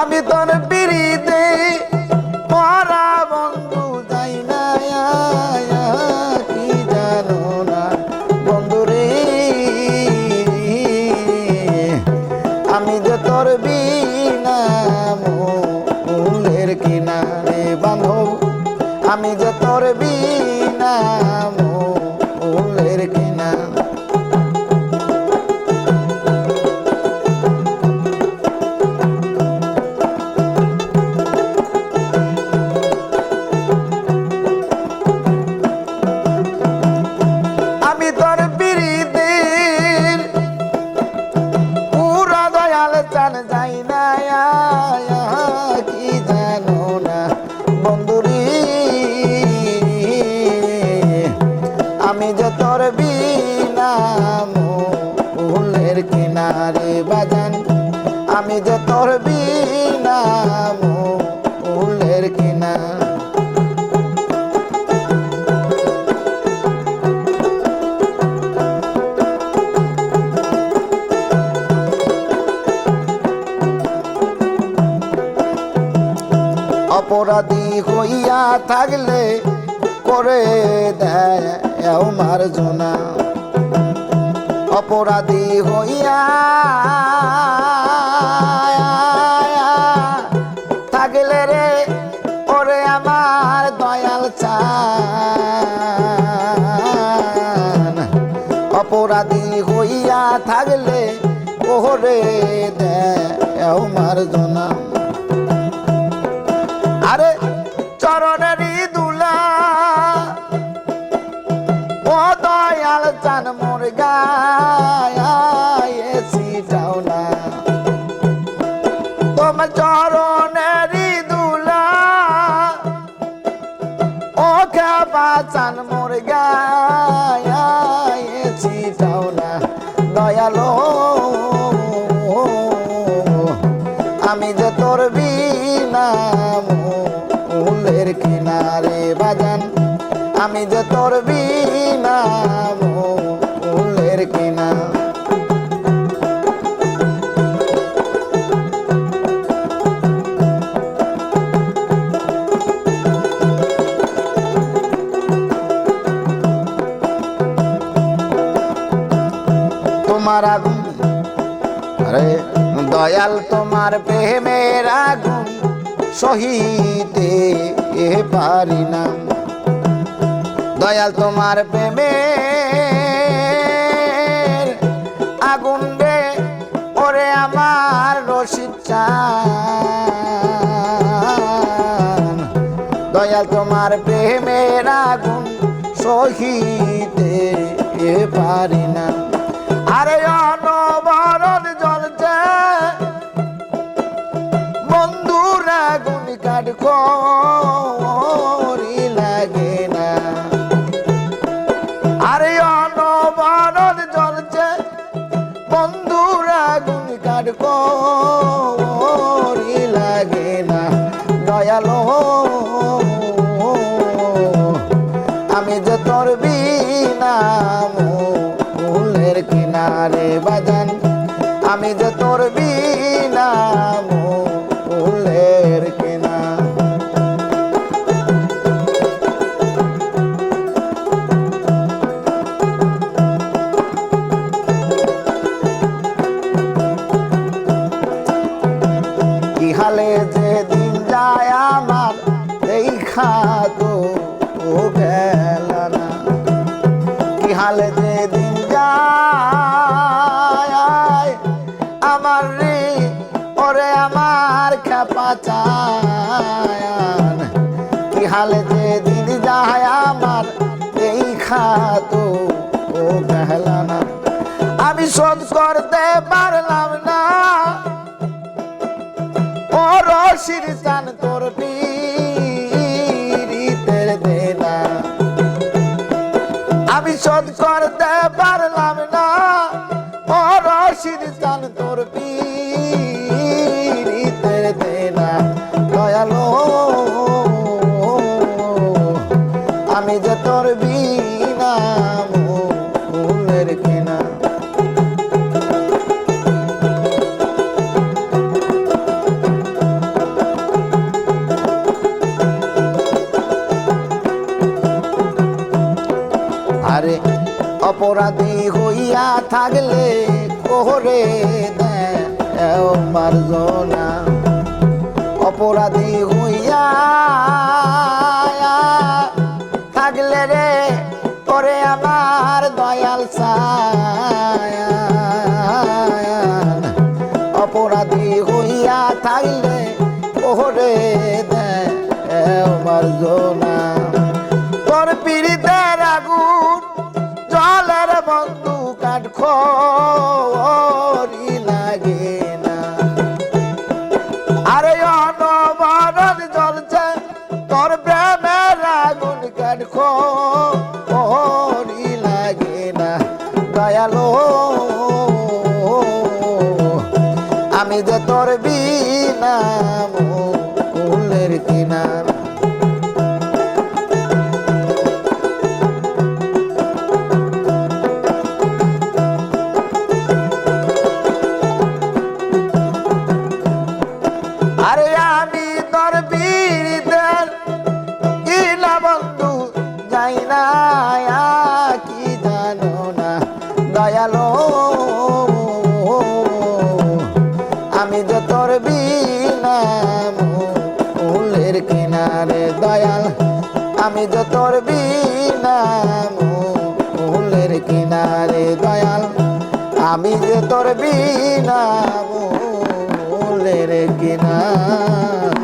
আমি তোর পিড়িতে পরা বন্ধু যাই না কি জানো না বন্ধু রে আমি যে তোর বিনা মূলের কিনারে বাঁধব আমি যে তোর বিনা মূলের কিনারে চান যাই না কি জানো না বন্ধুরি আমি যে তোর বিনা মূলের কিনারে বাজান আমি যে তোর বিনা মূলের কিনারে অপরাধী হইয়া থাকলে করে দেয় মার্জনা অপরাধী হইয়া থাকলে রে ওরে আমার দয়াল চান অপরাধী হইয়া থাকলে ওরে দেয় মার্জনা আরে চরণেরই দুলা ও দয়াল চান মোর গায়েছিটাও না তোমার চরণেরই দুলা ও খেপা চান মোর গায়েছিটাও না দয়ালো আমি যে তোর বিনা মূলের কিনারে বাজান আমি যে তোর বিনা মূলের কিনারে তোমার আগুন আরে দয়াল তোমার প্রেমের আগুন সহিতে পারি না দয়াল তোমার প্রেমের আগুন রে ওরে আমার রশিদ চান দয়াল তোমার প্রেমের আগুন সহিতে পারি না আরে অনবরত জ্বলছে বন্ধুর আগুন কাঠ করি লাগে না আরে অনবরত জ্বলছে বন্ধুর আগুন কাঠ করি লাগে না দয়ালো আমি যে তোর বিনা মূলের কিনারে বাজান আমি যে তোর বিনা মূলের কিনারে কি হালে যে দিন যায় আমার দেখা তো গেল না কি হালে যে দিন যায় আমার রে ওরে আমার খেপা চান কি হালে যে দিন যায় আমার দেখা তো গেল না আমি শোধ করতে পারলাম না ও রশির চান তোর পীড়িতের দেনা আমি শোধ করতে পারলাম না ও রশির চান তোর পীড়িতের দেনা দয়ালো আমি যে তোর বিনা মূলের কিনারে অপরাধী হইয়া থাকলে কোহরে দেও মার্জনা অপরাধী হইয়া থাকলে রে করে আমার দয়াল ছায়া অপরাধী হইয়া থাকলে কোহরে দেও মার্জনা তোর পীড়িতের আগুন জলের বন্ধু কাঠ খড়ি লাগে না আরে অনবরত জ্বলছে তোর প্রেমের আগুন কাঠ খড়ি লাগে না দয়ালো আমি যে তোর বিনা ফুলের কিনার আরে আমি তোর বীরদের কিনা বন্ধু যাই না কি জানো না দয়ালো আমি যে তোর বিনা ফুলের কিনারে দয়াল আমি যে তোর বিনা ফুলের কিনারে দয়াল আমি যে তোর বিনা ফুলের কিনারে